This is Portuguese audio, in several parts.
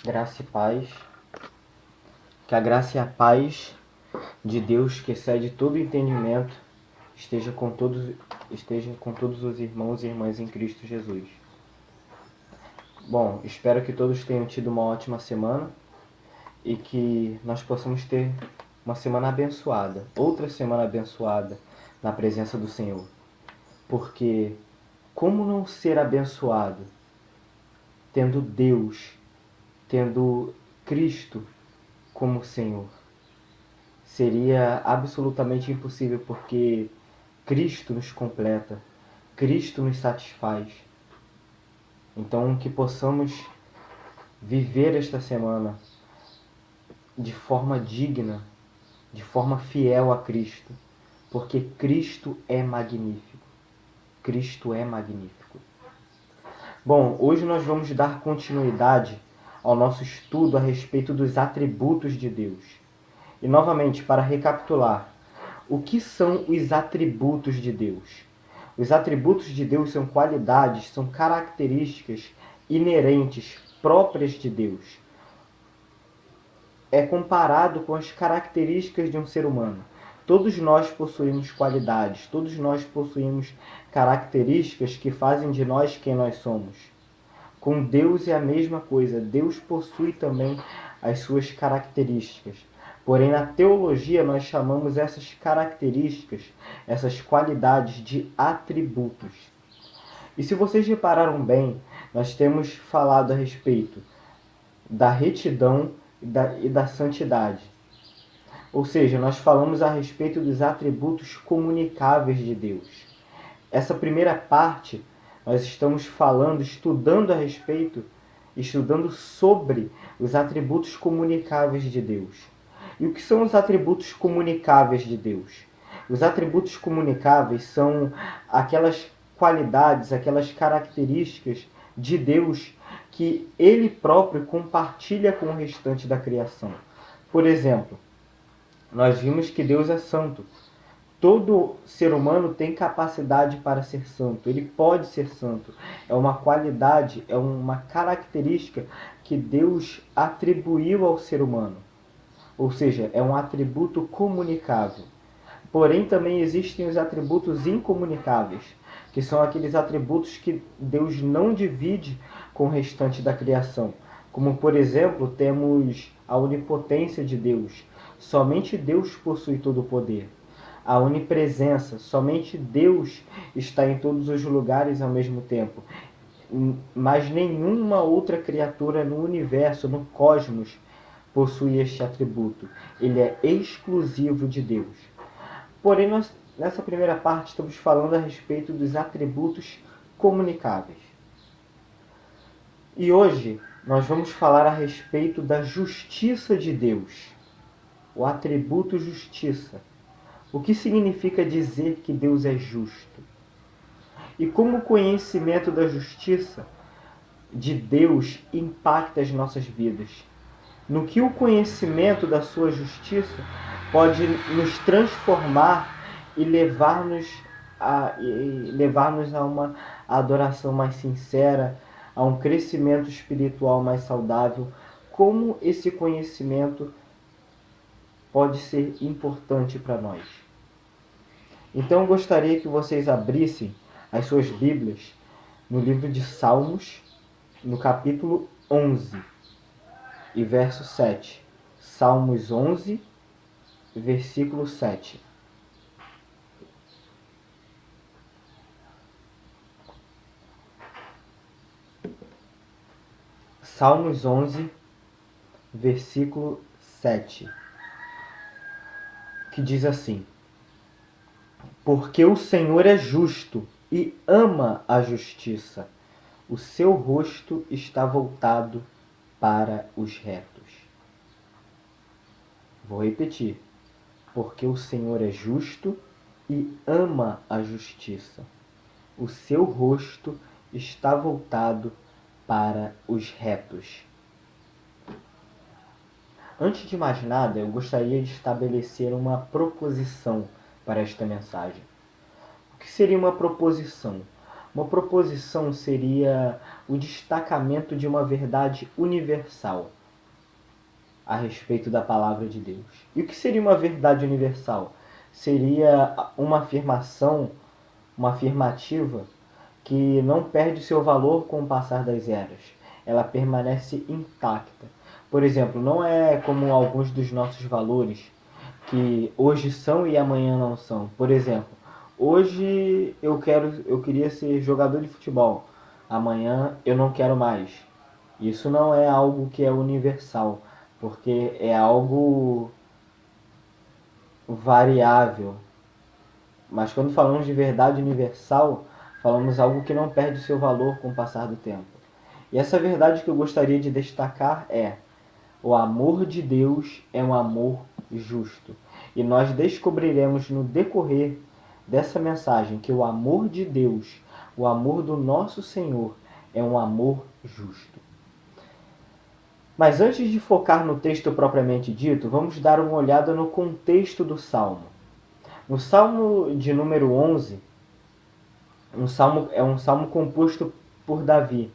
Graça e paz. Que a graça e a paz de Deus, que excede todo entendimento, esteja com todos os irmãos e irmãs em Cristo Jesus. Bom, espero que todos tenham tido uma ótima semana e que nós possamos ter uma semana abençoada, outra semana abençoada na presença do Senhor. Porque como não ser abençoado tendo Deus, tendo Cristo como Senhor? Seria absolutamente impossível, porque Cristo nos completa, Cristo nos satisfaz. Então, que possamos viver esta semana de forma digna, de forma fiel a Cristo, porque Cristo é magnífico. Cristo é magnífico. Bom, hoje nós vamos dar continuidade ao nosso estudo a respeito dos atributos de Deus. E novamente, para recapitular, o que são os atributos de Deus? Os atributos de Deus são qualidades, são características inerentes, próprias de Deus. É comparado com as características de um ser humano. Todos nós possuímos qualidades, todos nós possuímos características que fazem de nós quem nós somos. Com Deus é a mesma coisa. Deus possui também as suas características. Porém, na teologia, nós chamamos essas características, essas qualidades, de atributos. E se vocês repararam bem, nós temos falado a respeito da retidão e da santidade. Ou seja, nós falamos a respeito dos atributos comunicáveis de Deus. Essa primeira parte, nós estamos falando, estudando sobre os atributos comunicáveis de Deus. E o que são os atributos comunicáveis de Deus? Os atributos comunicáveis são aquelas qualidades, aquelas características de Deus que Ele próprio compartilha com o restante da criação. Por exemplo, nós vimos que Deus é santo. Todo ser humano tem capacidade para ser santo. Ele pode ser santo. É uma qualidade, é uma característica que Deus atribuiu ao ser humano. Ou seja, é um atributo comunicável. Porém, também existem os atributos incomunicáveis, que são aqueles atributos que Deus não divide com o restante da criação. Como, por exemplo, temos a onipotência de Deus. Somente Deus possui todo o poder. A onipresença, somente Deus está em todos os lugares ao mesmo tempo. Mas nenhuma outra criatura no universo, no cosmos, possui este atributo. Ele é exclusivo de Deus. Porém, nós, nessa primeira parte, estamos falando a respeito dos atributos comunicáveis. E hoje nós vamos falar a respeito da justiça de Deus. O atributo justiça. O que significa dizer que Deus é justo? E como o conhecimento da justiça de Deus impacta as nossas vidas? No que o conhecimento da sua justiça pode nos transformar e levar-nos a uma adoração mais sincera, a um crescimento espiritual mais saudável? Como esse conhecimento pode ser importante para nós? Então eu gostaria que vocês abrissem as suas Bíblias no livro de Salmos, no capítulo 11 e verso 7. Salmos 11, versículo 7. Salmos 11, versículo 7, que diz assim: Porque o Senhor é justo e ama a justiça, o seu rosto está voltado para os retos. Vou repetir. Porque o Senhor é justo e ama a justiça, o seu rosto está voltado para os retos. Antes de mais nada, eu gostaria de estabelecer uma proposição para esta mensagem. O que seria uma proposição? Uma proposição seria o destacamento de uma verdade universal a respeito da palavra de Deus. E o que seria uma verdade universal? Seria uma afirmação, uma afirmativa que não perde seu valor com o passar das eras. Ela permanece intacta. Por exemplo, não é como alguns dos nossos valores que hoje são e amanhã não são. Por exemplo, hoje eu queria ser jogador de futebol. Amanhã eu não quero mais. Isso não é algo que é universal, porque é algo variável. Mas quando falamos de verdade universal, falamos algo que não perde seu valor com o passar do tempo. E essa verdade que eu gostaria de destacar é: o amor de Deus é um amor justo. E nós descobriremos no decorrer dessa mensagem que o amor de Deus, o amor do nosso Senhor, é um amor justo. Mas antes de focar no texto propriamente dito, vamos dar uma olhada no contexto do Salmo. No Salmo de número 11, é um salmo composto por Davi.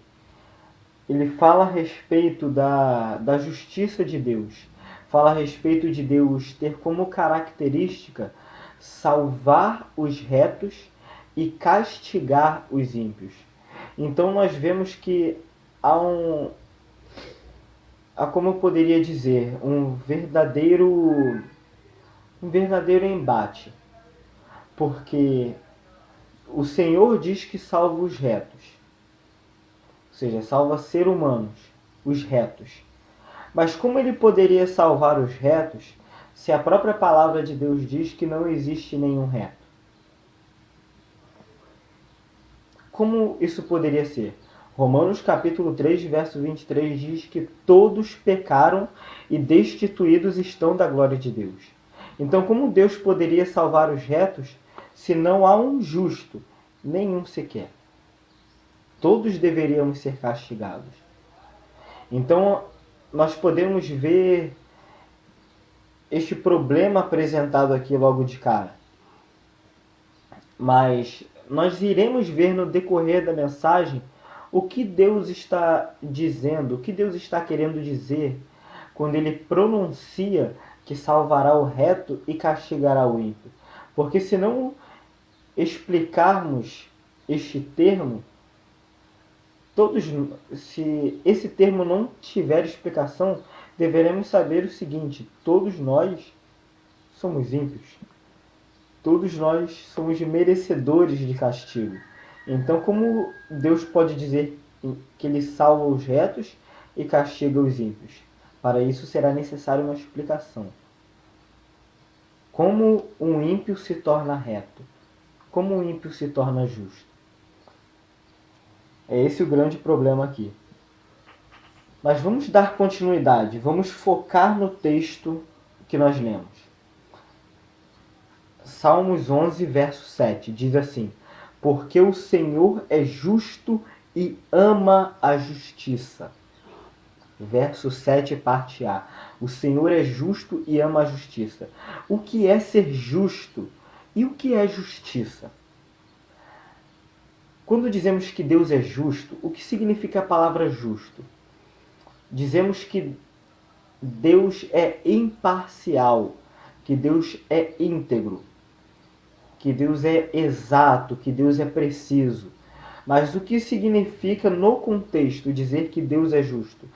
Ele fala a respeito da justiça de Deus. Fala a respeito de Deus ter como característica salvar os retos e castigar os ímpios. Então nós vemos que há como eu poderia dizer, um verdadeiro embate. Porque o Senhor diz que salva os retos, ou seja, salva seres humanos, os retos. Mas como ele poderia salvar os retos se a própria palavra de Deus diz que não existe nenhum reto? Como isso poderia ser? Romanos capítulo 3, verso 23 diz que todos pecaram e destituídos estão da glória de Deus. Então, como Deus poderia salvar os retos se não há um justo, nenhum sequer? Todos deveríamos ser castigados. Então, nós podemos ver este problema apresentado aqui logo de cara. Mas nós iremos ver no decorrer da mensagem o que Deus está dizendo, o que Deus está querendo dizer quando ele pronuncia que salvará o reto e castigará o ímpio. Porque se não explicarmos este termo, se esse termo não tiver explicação, deveremos saber o seguinte: todos nós somos ímpios. Todos nós somos merecedores de castigo. Então, como Deus pode dizer que ele salva os retos e castiga os ímpios? Para isso será necessária uma explicação. Como um ímpio se torna reto? Como um ímpio se torna justo? É esse o grande problema aqui. Mas vamos dar continuidade, vamos focar no texto que nós lemos. Salmos 11, verso 7, diz assim: porque o Senhor é justo e ama a justiça. Verso 7, parte A. O Senhor é justo e ama a justiça. O que é ser justo? E o que é justiça? Quando dizemos que Deus é justo, o que significa a palavra justo? Dizemos que Deus é imparcial, que Deus é íntegro, que Deus é exato, que Deus é preciso. Mas o que significa no contexto dizer que Deus é justo?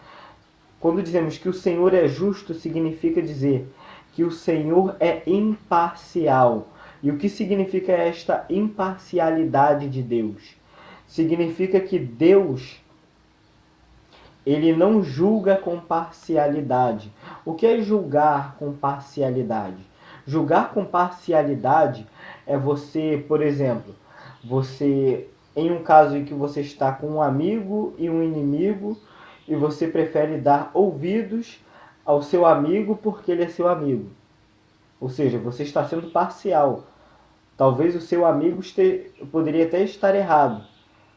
Quando dizemos que o Senhor é justo, significa dizer que o Senhor é imparcial. E o que significa esta imparcialidade de Deus? Significa que Deus, ele não julga com parcialidade. O que é julgar com parcialidade? Julgar com parcialidade é você, por exemplo, em um caso em que você está com um amigo e um inimigo, e você prefere dar ouvidos ao seu amigo porque ele é seu amigo. Ou seja, você está sendo parcial. Talvez o seu amigo poderia até estar errado,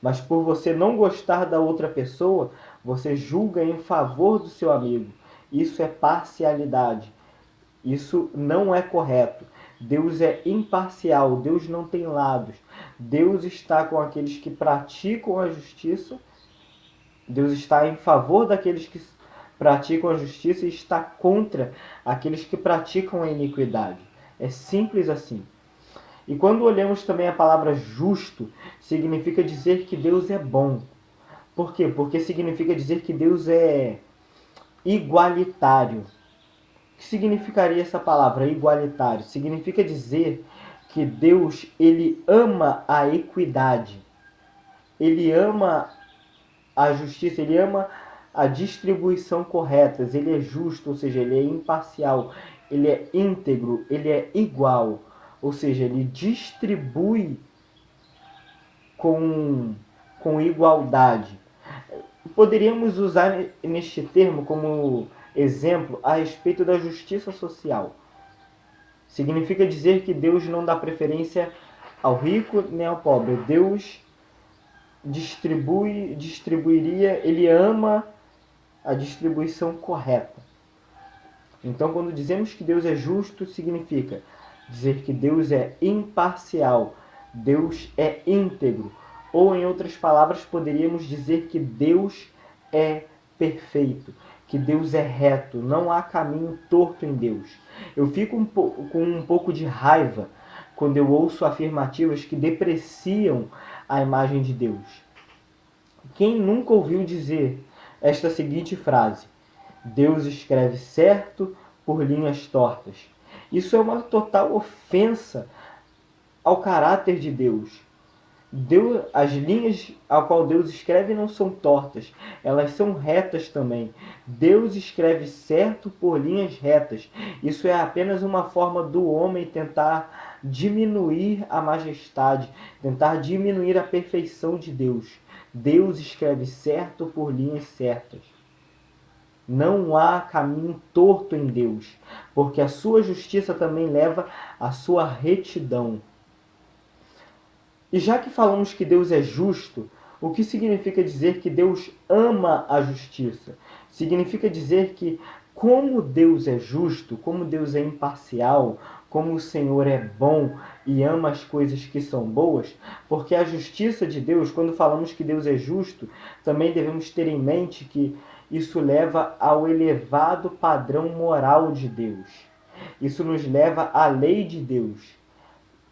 mas por você não gostar da outra pessoa, você julga em favor do seu amigo. Isso é parcialidade. Isso não é correto. Deus é imparcial, Deus não tem lados. Deus está com aqueles que praticam a justiça, Deus está em favor daqueles que praticam a justiça e está contra aqueles que praticam a iniquidade. É simples assim. E quando olhamos também a palavra justo, significa dizer que Deus é bom. Por quê? Porque significa dizer que Deus é igualitário. O que significaria essa palavra, igualitário? Significa dizer que Deus, ele ama a equidade. Ele ama a justiça, ele ama a distribuição correta. Ele é justo, ou seja, ele é imparcial, ele é íntegro, ele é igual. Ou seja, ele distribui com igualdade. Poderíamos usar neste termo como exemplo a respeito da justiça social. Significa dizer que Deus não dá preferência ao rico nem ao pobre. Deus distribuiria, ele ama a distribuição correta. Então, quando dizemos que Deus é justo, significa dizer que Deus é imparcial, Deus é íntegro. Ou, em outras palavras, poderíamos dizer que Deus é perfeito, que Deus é reto, não há caminho torto em Deus. Eu fico com um pouco de raiva quando eu ouço afirmativas que depreciam a imagem de Deus. Quem nunca ouviu dizer esta seguinte frase: Deus escreve certo por linhas tortas? Isso é uma total ofensa ao caráter de Deus. As linhas ao qual Deus escreve não são tortas, elas são retas também. Deus escreve certo por linhas retas. Isso é apenas uma forma do homem tentar diminuir a majestade, tentar diminuir a perfeição de Deus. Deus escreve certo por linhas certas. Não há caminho torto em Deus, porque a sua justiça também leva à sua retidão. E já que falamos que Deus é justo, o que significa dizer que Deus ama a justiça? Significa dizer que, como Deus é justo, como Deus é imparcial, como o Senhor é bom e ama as coisas que são boas, porque a justiça de Deus, quando falamos que Deus é justo, também devemos ter em mente que isso leva ao elevado padrão moral de Deus. Isso nos leva à lei de Deus.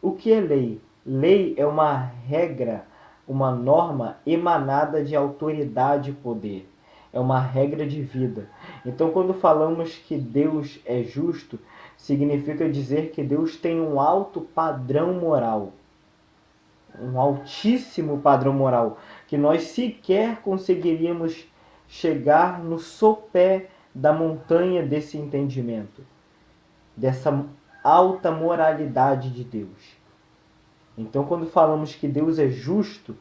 O que é lei? Lei é uma regra, uma norma emanada de autoridade e poder. É uma regra de vida. Então, quando falamos que Deus é justo, significa dizer que Deus tem um alto padrão moral. Um altíssimo padrão moral, que nós sequer conseguiríamos chegar no sopé da montanha desse entendimento, dessa alta moralidade de Deus. Então, quando falamos que Deus é justo,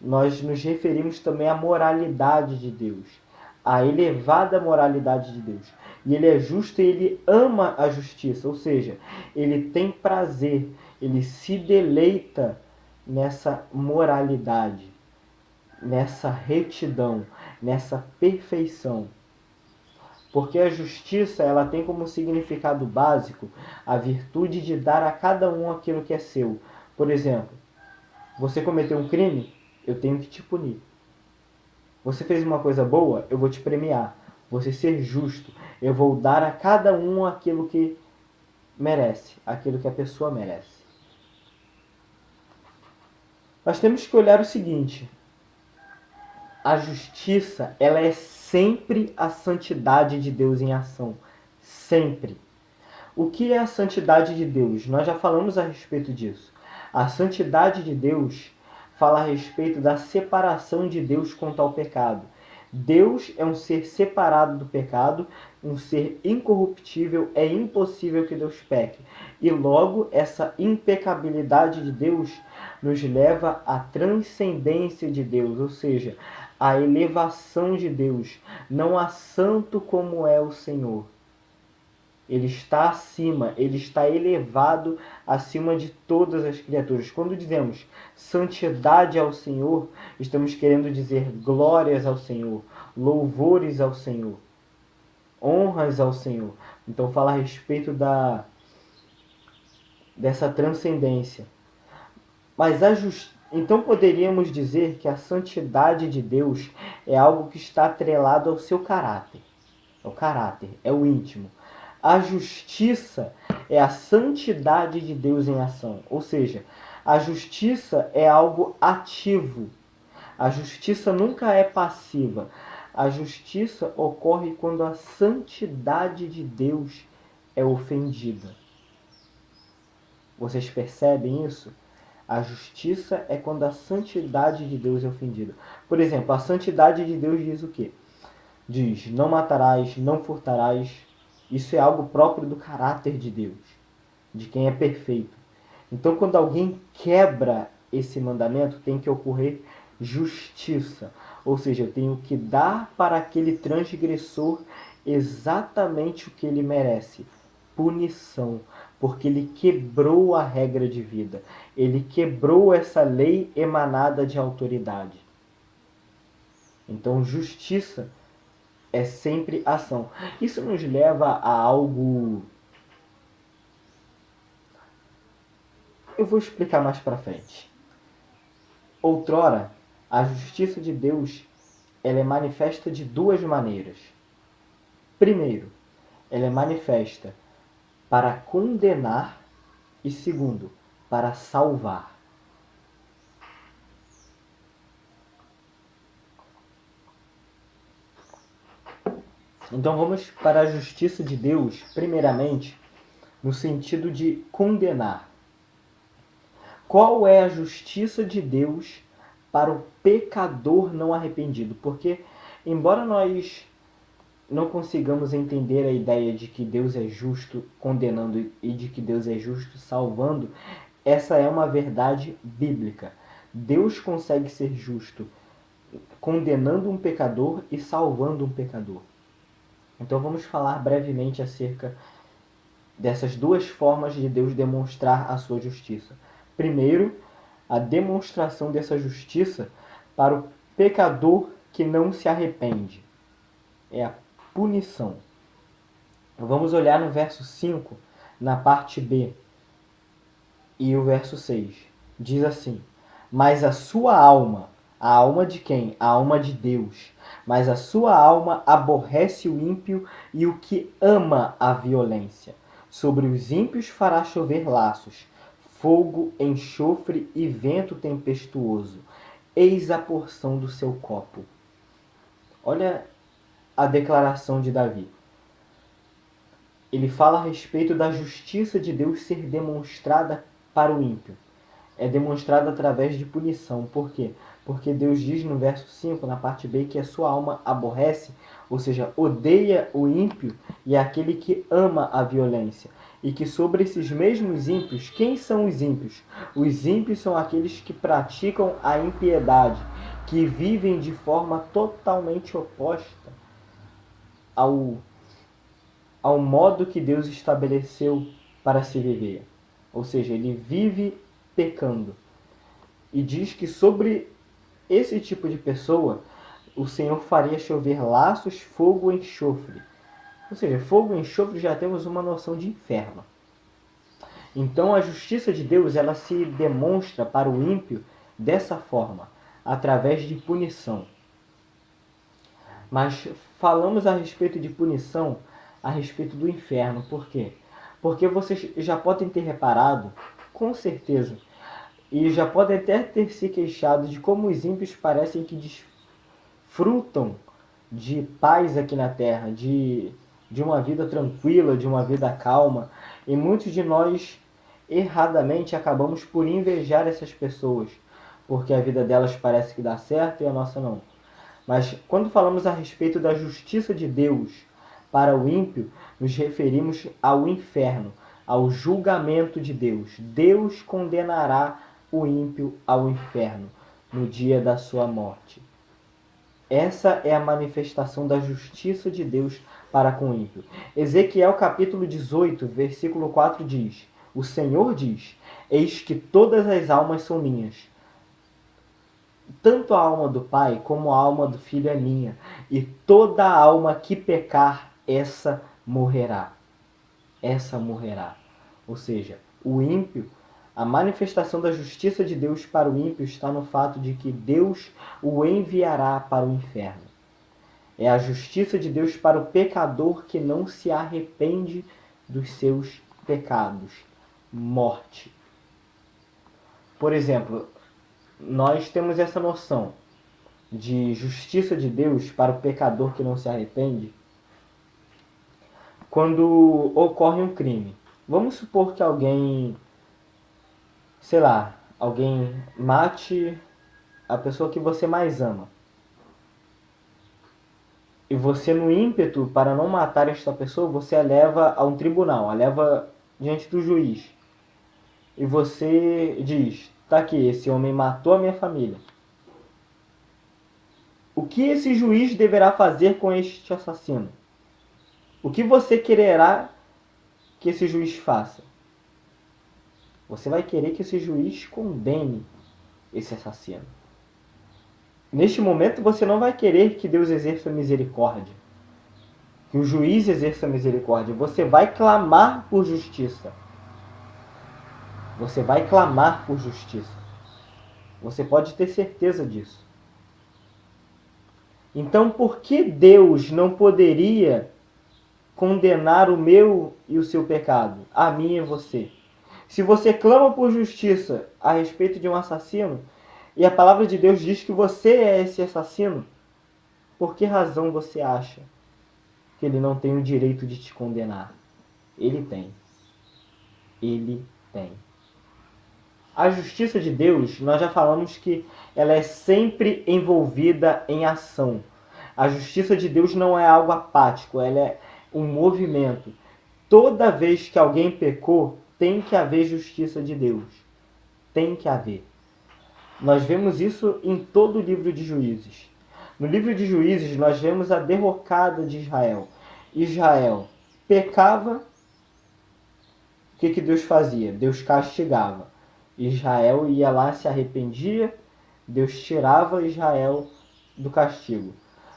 nós nos referimos também à moralidade de Deus, à elevada moralidade de Deus. E ele é justo e ele ama a justiça, ou seja, ele tem prazer, ele se deleita nessa moralidade, nessa retidão, nessa perfeição. Porque a justiça, ela tem como significado básico a virtude de dar a cada um aquilo que é seu. Por exemplo, você cometeu um crime, eu tenho que te punir. Você fez uma coisa boa, eu vou te premiar. Você ser justo, eu vou dar a cada um aquilo que merece, aquilo que a pessoa merece. Nós temos que olhar o seguinte: a justiça, ela é sempre a santidade de Deus em ação. Sempre. O que é a santidade de Deus? Nós já falamos a respeito disso. A santidade de Deus fala a respeito da separação de Deus quanto ao pecado. Deus é um ser separado do pecado, um ser incorruptível, é impossível que Deus peque. E logo, essa impecabilidade de Deus nos leva à transcendência de Deus, ou seja, à elevação de Deus. Não há santo como é o Senhor. Ele está acima, ele está elevado acima de todas as criaturas. Quando dizemos santidade ao Senhor, estamos querendo dizer glórias ao Senhor, louvores ao Senhor, honras ao Senhor. Então fala a respeito dessa transcendência. Mas então poderíamos dizer que a santidade de Deus é algo que está atrelado ao seu caráter. É o caráter, é o íntimo. A justiça é a santidade de Deus em ação. Ou seja, a justiça é algo ativo. A justiça nunca é passiva. A justiça ocorre quando a santidade de Deus é ofendida. Vocês percebem isso? A justiça é quando a santidade de Deus é ofendida. Por exemplo, a santidade de Deus diz o quê? Diz, não matarás, não furtarás. Isso é algo próprio do caráter de Deus, de quem é perfeito. Então, quando alguém quebra esse mandamento, tem que ocorrer justiça. Ou seja, eu tenho que dar para aquele transgressor exatamente o que ele merece. Punição. Porque ele quebrou a regra de vida. Ele quebrou essa lei emanada de autoridade. Então, justiça é sempre ação. Isso nos leva a algo... Eu vou explicar mais para frente. Outrora, a justiça de Deus ela é manifesta de duas maneiras. Primeiro, ela é manifesta para condenar e segundo, para salvar. Então vamos para a justiça de Deus, primeiramente, no sentido de condenar. Qual é a justiça de Deus para o pecador não arrependido? Porque, embora nós não consigamos entender a ideia de que Deus é justo condenando e de que Deus é justo salvando, essa é uma verdade bíblica. Deus consegue ser justo condenando um pecador e salvando um pecador. Então vamos falar brevemente acerca dessas duas formas de Deus demonstrar a sua justiça. Primeiro, a demonstração dessa justiça para o pecador que não se arrepende. É a punição. Vamos olhar no verso 5, na parte B, e o verso 6. Diz assim: mas a sua alma, a alma de quem? A alma de Deus. Mas a sua alma aborrece o ímpio e o que ama a violência. Sobre os ímpios fará chover laços, fogo, enxofre e vento tempestuoso. Eis a porção do seu copo. Olha a declaração de Davi. Ele fala a respeito da justiça de Deus ser demonstrada para o ímpio. É demonstrada através de punição. Por quê? Porque Deus diz no verso 5, na parte B, que a sua alma aborrece, ou seja, odeia o ímpio e é aquele que ama a violência. E que sobre esses mesmos ímpios, quem são os ímpios? Os ímpios são aqueles que praticam a impiedade, que vivem de forma totalmente oposta ao modo que Deus estabeleceu para se viver. Ou seja, ele vive pecando. E diz que sobre esse tipo de pessoa, o Senhor faria chover laços, fogo e enxofre. Ou seja, fogo e enxofre já temos uma noção de inferno. Então a justiça de Deus ela se demonstra para o ímpio dessa forma, através de punição. Mas falamos a respeito de punição, a respeito do inferno. Por quê? Porque vocês já podem ter reparado, com certeza, e já podem até ter se queixado de como os ímpios parecem que desfrutam de paz aqui na terra, de uma vida tranquila, de uma vida calma. E muitos de nós, erradamente, acabamos por invejar essas pessoas, porque a vida delas parece que dá certo e a nossa não. Mas quando falamos a respeito da justiça de Deus para o ímpio, nos referimos ao inferno, ao julgamento de Deus. Deus condenará o ímpio ao inferno no dia da sua morte. Essa é a manifestação da justiça de Deus para com o ímpio. Ezequiel capítulo 18, versículo 4 diz: o Senhor diz: eis que todas as almas são minhas. Tanto a alma do Pai como a alma do Filho é minha, e toda alma que pecar, essa morrerá. Essa morrerá. Ou seja, o ímpio, a manifestação da justiça de Deus para o ímpio está no fato de que Deus o enviará para o inferno. É a justiça de Deus para o pecador que não se arrepende dos seus pecados. Morte. Por exemplo, nós temos essa noção de justiça de Deus para o pecador que não se arrepende quando ocorre um crime. Vamos supor que alguém, sei lá, alguém mate a pessoa que você mais ama. E você, no ímpeto para não matar esta pessoa, você a leva a um tribunal, a leva diante do juiz. E você diz, tá aqui, esse homem matou a minha família. O que esse juiz deverá fazer com este assassino? O que você quererá que esse juiz faça? Você vai querer que esse juiz condene esse assassino. Neste momento você não vai querer que Deus exerça misericórdia, que o juiz exerça misericórdia. Você vai clamar por justiça. Você vai clamar por justiça. Você pode ter certeza disso. Então, por que Deus não poderia condenar o meu e o seu pecado, a mim e você? Se você clama por justiça a respeito de um assassino, e a palavra de Deus diz que você é esse assassino, por que razão você acha que ele não tem o direito de te condenar? Ele tem. Ele tem. A justiça de Deus, nós já falamos que ela é sempre envolvida em ação. A justiça de Deus não é algo apático, ela é um movimento. Toda vez que alguém pecou, tem que haver justiça de Deus. Tem que haver. Nós vemos isso em todo o livro de Juízes. No livro de Juízes, nós vemos a derrocada de Israel. Israel pecava, o que Deus fazia? Deus castigava. Israel ia lá, se arrependia, Deus tirava Israel do castigo.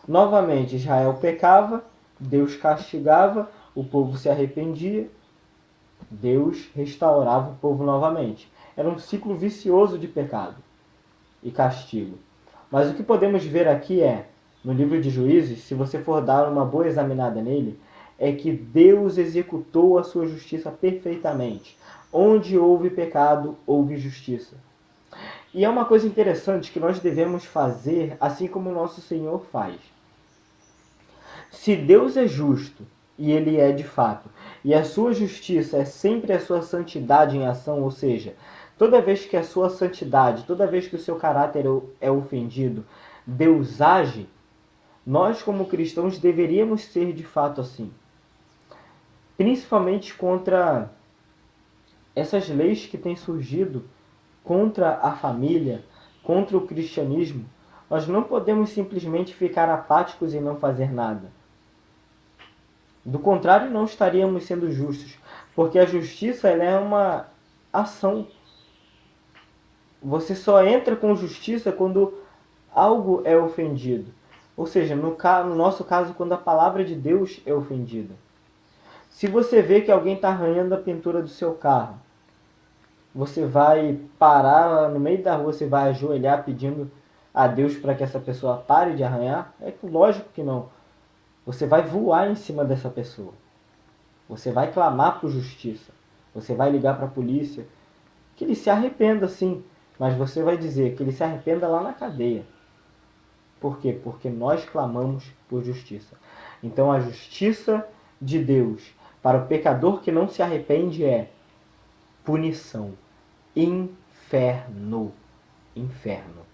Novamente, Israel pecava, Deus castigava, o povo se arrependia, Deus restaurava o povo novamente. Era um ciclo vicioso de pecado e castigo. Mas o que podemos ver aqui é, no livro de Juízes, se você for dar uma boa examinada nele, é que Deus executou a sua justiça perfeitamente. Onde houve pecado, houve justiça. E é uma coisa interessante que nós devemos fazer assim como o nosso Senhor faz. Se Deus é justo, e Ele é de fato, e a sua justiça é sempre a sua santidade em ação, ou seja, toda vez que a sua santidade, toda vez que o seu caráter é ofendido, Deus age, nós como cristãos deveríamos ser de fato assim. Principalmente contra essas leis que têm surgido contra a família, contra o cristianismo. Nós não podemos simplesmente ficar apáticos e não fazer nada. Do contrário, não estaríamos sendo justos, porque a justiça ela é uma ação. Você só entra com justiça quando algo é ofendido. Ou seja, no nosso caso, quando a palavra de Deus é ofendida. Se você vê que alguém está arranhando a pintura do seu carro, você vai parar no meio da rua, você vai ajoelhar pedindo a Deus para que essa pessoa pare de arranhar? É lógico que não. Você vai voar em cima dessa pessoa. Você vai clamar por justiça. Você vai ligar para a polícia. Que ele se arrependa, sim. Mas você vai dizer que ele se arrependa lá na cadeia. Por quê? Porque nós clamamos por justiça. Então a justiça de Deus para o pecador que não se arrepende é punição. Inferno. Inferno.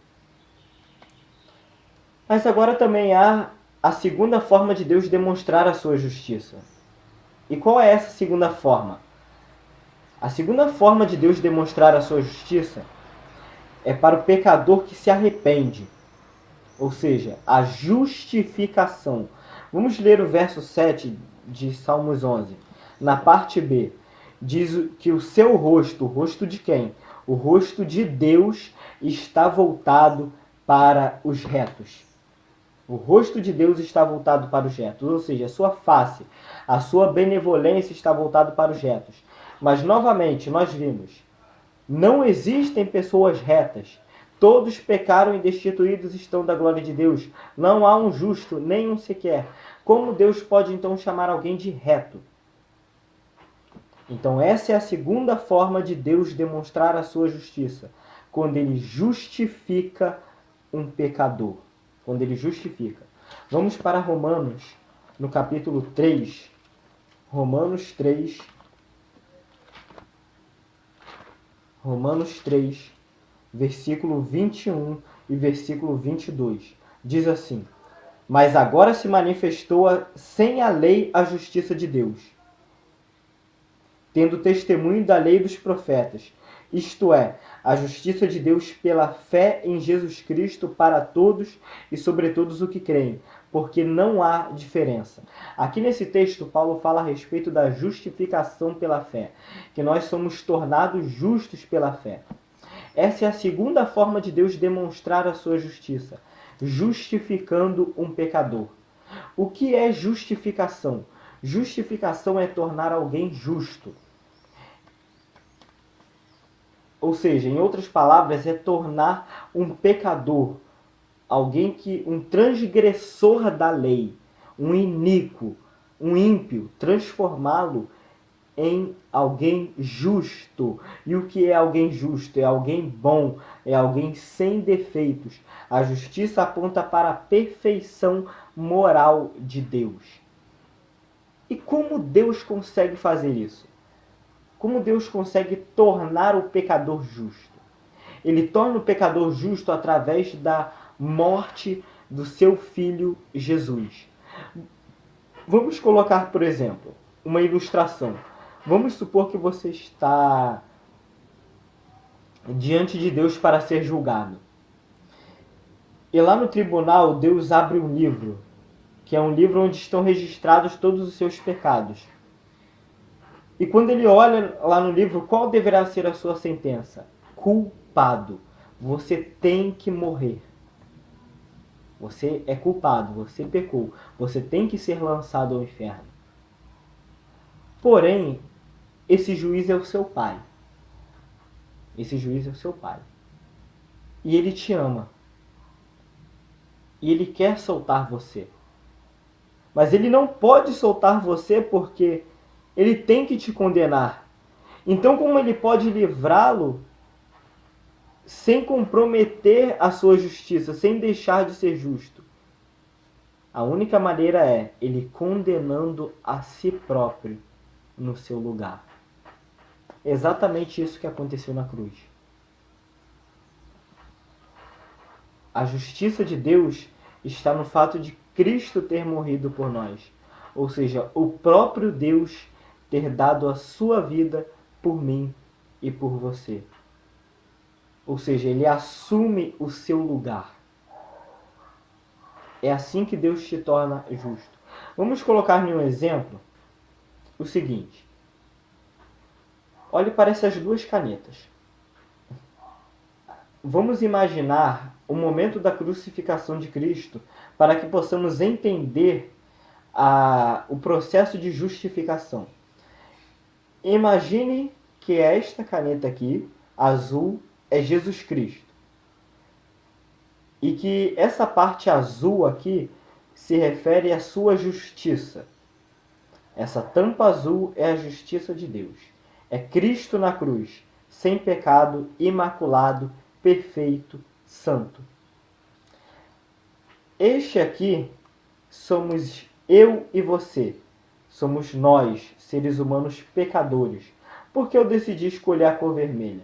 Mas agora também há a segunda forma de Deus demonstrar a sua justiça. E qual é essa segunda forma? A segunda forma de Deus demonstrar a sua justiça é para o pecador que se arrepende. Ou seja, a justificação. Vamos ler o verso 7 de Salmos 11. Na parte B, diz que o seu rosto, o rosto de quem? O rosto de Deus está voltado para os retos. O rosto de Deus está voltado para os retos, ou seja, a sua face, a sua benevolência está voltado para os retos. Mas, novamente, nós vimos, não existem pessoas retas. Todos pecaram e destituídos estão da glória de Deus. Não há um justo, nem um sequer. Como Deus pode então chamar alguém de reto? Então essa é a segunda forma de Deus demonstrar a sua justiça. Quando ele justifica um pecador. Quando ele justifica. Vamos para Romanos, no capítulo 3. Romanos 3. Romanos 3, versículo 21 e versículo 22. Diz assim: Mas agora se manifestou sem a lei a justiça de Deus, tendo testemunho da lei dos profetas, isto é, a justiça de Deus pela fé em Jesus Cristo para todos e sobretudo os que creem, porque não há diferença. Aqui nesse texto, Paulo fala a respeito da justificação pela fé, que nós somos tornados justos pela fé. Essa é a segunda forma de Deus demonstrar a sua justiça, justificando um pecador. O que é justificação? Justificação é tornar alguém justo. Ou seja, em outras palavras, é tornar um pecador, um transgressor da lei, um iníquo, um ímpio, transformá-lo em alguém justo. E o que é alguém justo? É alguém bom, é alguém sem defeitos. A justiça aponta para a perfeição moral de Deus. E como Deus consegue fazer isso? Como Deus consegue tornar o pecador justo? Ele torna o pecador justo através da morte do seu filho Jesus. Vamos colocar, por exemplo, uma ilustração. Vamos supor que você está diante de Deus para ser julgado. E lá no tribunal, Deus abre um livro, que é um livro onde estão registrados todos os seus pecados. E quando ele olha lá no livro, qual deverá ser a sua sentença? Culpado. Você tem que morrer. Você é culpado, você pecou. Você tem que ser lançado ao inferno. Porém, esse juiz é o seu pai. Esse juiz é o seu pai. E ele te ama. E ele quer soltar você. Mas ele não pode soltar você porque ele tem que te condenar. Então, como ele pode livrá-lo sem comprometer a sua justiça, sem deixar de ser justo? A única maneira é ele condenando a si próprio no seu lugar. Exatamente isso que aconteceu na cruz. A justiça de Deus está no fato de Cristo ter morrido por nós. Ou seja, o próprio Deus ter dado a sua vida por mim e por você. Ou seja, ele assume o seu lugar. É assim que Deus te torna justo. Vamos colocar em um exemplo o seguinte. Olhe para essas duas canetas. Vamos imaginar o momento da crucificação de Cristo para que possamos entender o processo de justificação. Imagine que esta caneta aqui, azul, é Jesus Cristo. E que essa parte azul aqui se refere à sua justiça. Essa tampa azul é a justiça de Deus. É Cristo na cruz, sem pecado, imaculado, perfeito, santo. Este aqui somos eu e você. Somos nós, seres humanos pecadores. Por que eu decidi escolher a cor vermelha?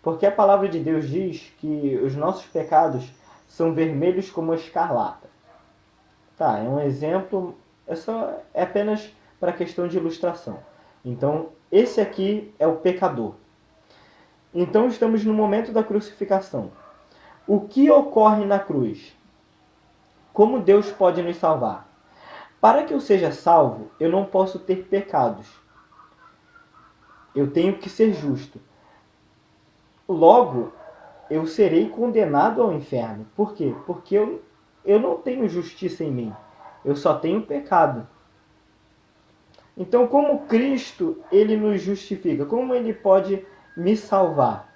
Porque a palavra de Deus diz que os nossos pecados são vermelhos como a escarlata. Tá, é um exemplo, é apenas para questão de ilustração. Então, esse aqui é o pecador. Então, estamos no momento da crucificação. O que ocorre na cruz? Como Deus pode nos salvar? Para que eu seja salvo, eu não posso ter pecados. Eu tenho que ser justo. Logo, eu serei condenado ao inferno. Por quê? Porque eu não tenho justiça em mim. Eu só tenho pecado. Então, como Cristo, ele nos justifica? Como ele pode me salvar?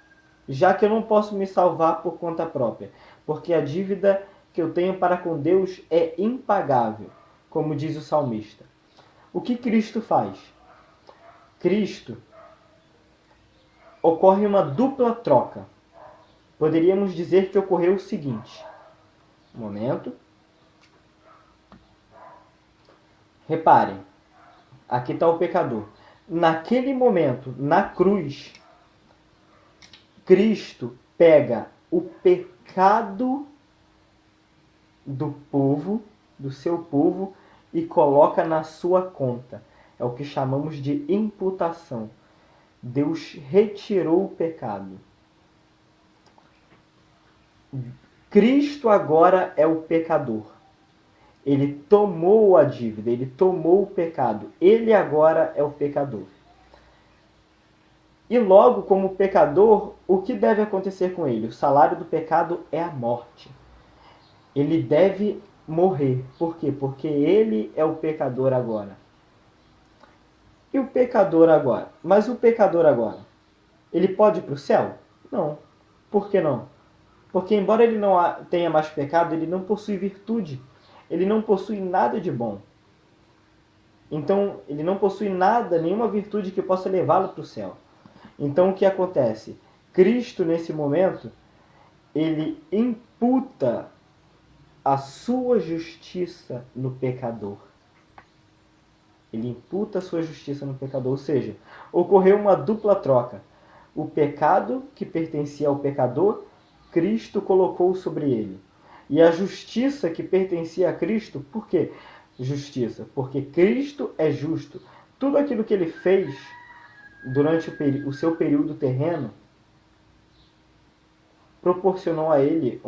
Já que eu não posso me salvar por conta própria. Porque a dívida que eu tenho para com Deus é impagável, como diz o salmista. O que Cristo faz? Cristo, ocorre uma dupla troca. Poderíamos dizer que ocorreu o seguinte. Um momento. Reparem, aqui está o pecador. Naquele momento, na cruz, Cristo pega o pecado do povo, do seu povo, e coloca na sua conta. É o que chamamos de imputação. Deus retirou o pecado. Cristo agora é o pecador. Ele tomou a dívida, ele tomou o pecado. Ele agora é o pecador. E logo, como pecador, o que deve acontecer com ele? O salário do pecado é a morte. Ele deve morrer. Por quê? Porque ele é o pecador agora. E o pecador agora? Mas o pecador agora, ele pode ir para o céu? Não. Por que não? Porque embora ele não tenha mais pecado, ele não possui virtude. Ele não possui nada de bom. Então, ele não possui nada, nenhuma virtude que possa levá-lo para o céu. Então, o que acontece? Cristo, nesse momento, ele imputa a sua justiça no pecador. Ele imputa a sua justiça no pecador. Ou seja, ocorreu uma dupla troca. O pecado que pertencia ao pecador, Cristo colocou sobre ele. E a justiça que pertencia a Cristo, por quê? Justiça, porque Cristo é justo. Tudo aquilo que ele fez durante o seu período terreno proporcionou a ele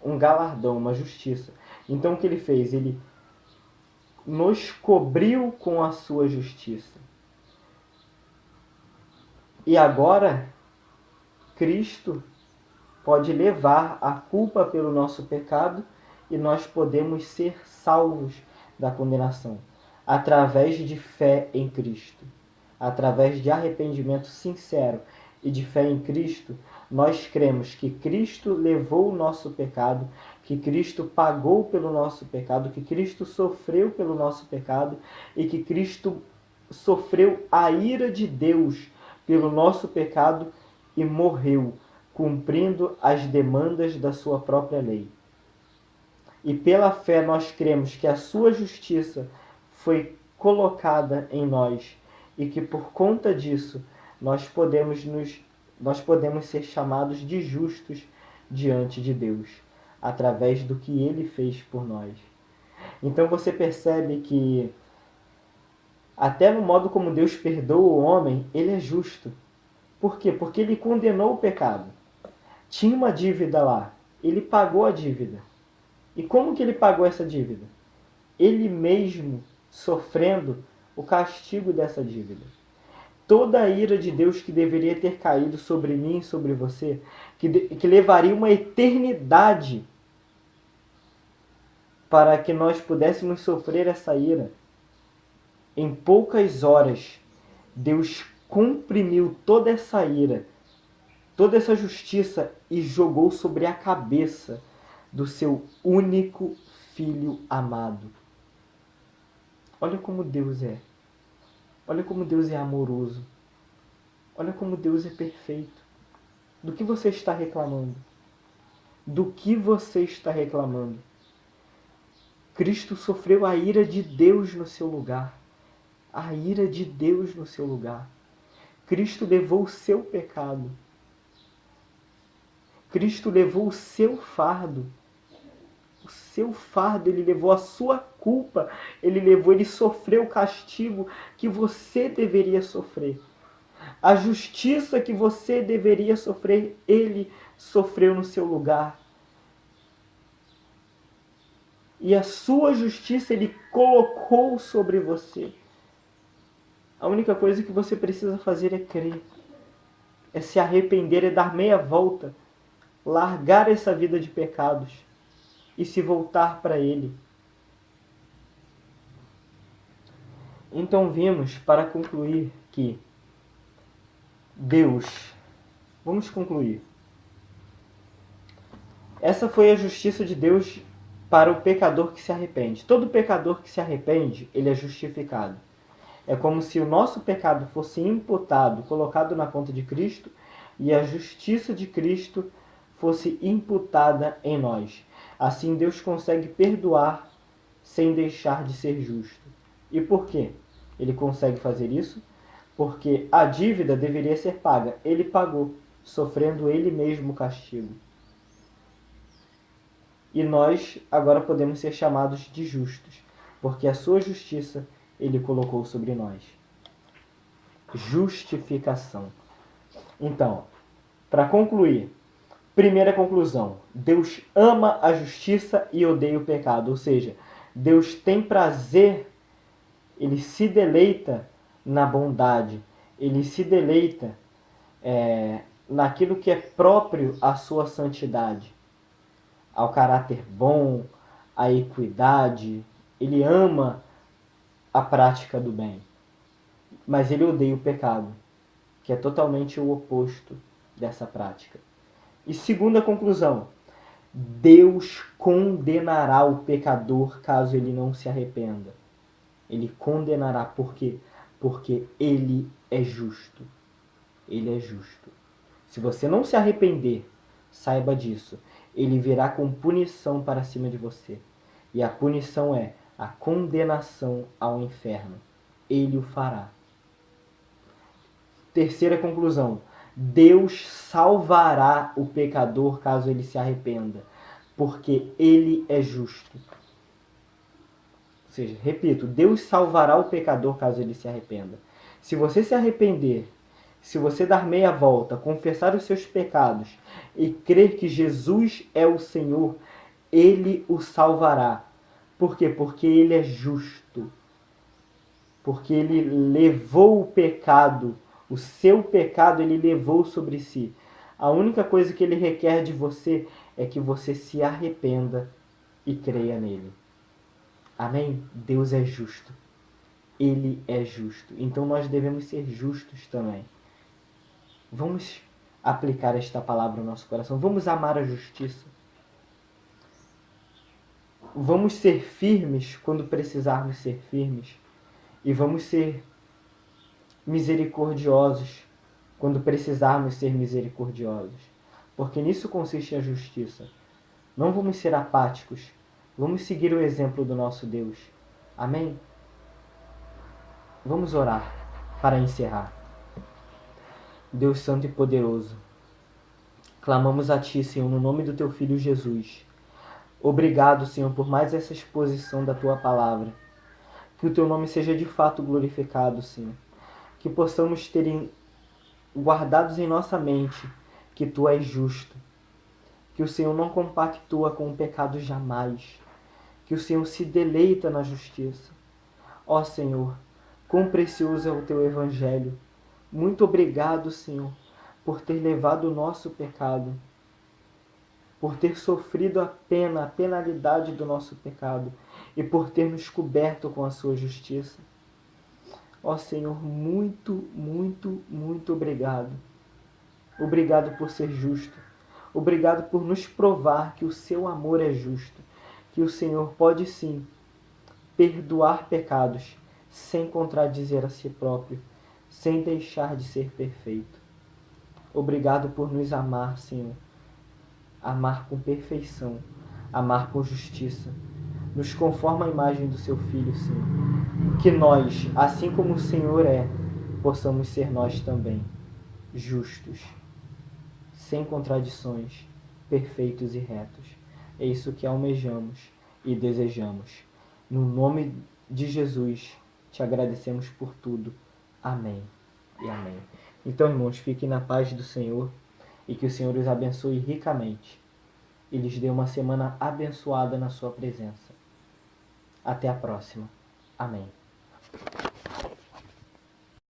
um galardão, uma justiça. Então o que ele fez? Ele nos cobriu com a sua justiça. E agora, Cristo pode levar a culpa pelo nosso pecado e nós podemos ser salvos da condenação através de fé em Cristo. Através de arrependimento sincero e de fé em Cristo, nós cremos que Cristo levou o nosso pecado, que Cristo pagou pelo nosso pecado, que Cristo sofreu pelo nosso pecado e que Cristo sofreu a ira de Deus pelo nosso pecado e morreu, cumprindo as demandas da sua própria lei. E pela fé nós cremos que a sua justiça foi colocada em nós e que por conta disso nós podemos ser chamados de justos diante de Deus, através do que ele fez por nós. Então você percebe que até no modo como Deus perdoa o homem, ele é justo. Por quê? Porque ele condenou o pecado. Tinha uma dívida lá, ele pagou a dívida. E como que ele pagou essa dívida? Ele mesmo sofrendo o castigo dessa dívida. Toda a ira de Deus que deveria ter caído sobre mim e sobre você, que levaria uma eternidade para que nós pudéssemos sofrer essa ira, em poucas horas, Deus comprimiu toda essa ira, toda essa justiça e jogou sobre a cabeça do seu único filho amado. Olha como Deus é. Olha como Deus é amoroso. Olha como Deus é perfeito. Do que você está reclamando? Do que você está reclamando? Cristo sofreu a ira de Deus no seu lugar. A ira de Deus no seu lugar. Cristo levou o seu pecado. Cristo levou o seu fardo. O seu fardo, ele levou a sua culpa. Ele sofreu o castigo que você deveria sofrer. A justiça que você deveria sofrer, ele sofreu no seu lugar. E a sua justiça ele colocou sobre você. A única coisa que você precisa fazer é crer. É se arrepender, é dar meia volta. Largar essa vida de pecados e se voltar para ele. Então vimos para concluir que Deus, vamos concluir. Essa foi a justiça de Deus para o pecador que se arrepende. Todo pecador que se arrepende, ele é justificado. É como se o nosso pecado fosse imputado, colocado na conta de Cristo, e a justiça de Cristo fosse imputada em nós. Assim Deus consegue perdoar sem deixar de ser justo. E por quê? Ele consegue fazer isso? Porque a dívida deveria ser paga. Ele pagou, sofrendo ele mesmo o castigo. E nós agora podemos ser chamados de justos, porque a sua justiça ele colocou sobre nós. Justificação. Então, para concluir, primeira conclusão: Deus ama a justiça e odeia o pecado. Ou seja, Deus tem prazer, ele se deleita na bondade, ele se deleita naquilo que é próprio à sua santidade, ao caráter bom, à equidade. Ele ama a prática do bem, mas ele odeia o pecado, que é totalmente o oposto dessa prática. E segunda conclusão: Deus condenará o pecador caso ele não se arrependa. Ele condenará. Por quê? Porque ele é justo. Ele é justo. Se você não se arrepender, saiba disso. Ele virá com punição para cima de você. E a punição é a condenação ao inferno. Ele o fará. Terceira conclusão: Deus salvará o pecador caso ele se arrependa, porque ele é justo. Ou seja, repito, Deus salvará o pecador caso ele se arrependa. Se você se arrepender, se você dar meia volta, confessar os seus pecados e crer que Jesus é o Senhor, ele o salvará. Por quê? Porque ele é justo. Porque ele levou o pecado, o seu pecado ele levou sobre si. A única coisa que ele requer de você é que você se arrependa e creia nele. Amém? Deus é justo. Ele é justo. Então nós devemos ser justos também. Vamos aplicar esta palavra no nosso coração. Vamos amar a justiça. Vamos ser firmes quando precisarmos ser firmes. E vamos ser misericordiosos quando precisarmos ser misericordiosos. Porque nisso consiste a justiça. Não vamos ser apáticos. Vamos seguir o exemplo do nosso Deus. Amém? Vamos orar para encerrar. Deus Santo e Poderoso, clamamos a Ti, Senhor, no nome do Teu Filho Jesus. Obrigado, Senhor, por mais essa exposição da Tua Palavra. Que o Teu nome seja de fato glorificado, Senhor. Que possamos ter guardados em nossa mente que Tu és justo. Que o Senhor não compactua com o pecado jamais. Que o Senhor se deleita na justiça. Ó Senhor, quão precioso é o Teu Evangelho. Muito obrigado, Senhor, por ter levado o nosso pecado, por ter sofrido a penalidade do nosso pecado e por ter nos coberto com a sua justiça. Ó Senhor, muito, muito, muito obrigado. Obrigado por ser justo. Obrigado por nos provar que o seu amor é justo, que o Senhor pode sim perdoar pecados sem contradizer a si próprio, sem deixar de ser perfeito. Obrigado por nos amar, Senhor. Amar com perfeição, amar com justiça. Nos conforma à imagem do seu Filho, Senhor. Que nós, assim como o Senhor é, possamos ser nós também justos, sem contradições, perfeitos e retos. É isso que almejamos e desejamos. No nome de Jesus, te agradecemos por tudo. Amém e amém. Então, irmãos, fiquem na paz do Senhor e que o Senhor os abençoe ricamente e lhes dê uma semana abençoada na sua presença. Até a próxima. Amém.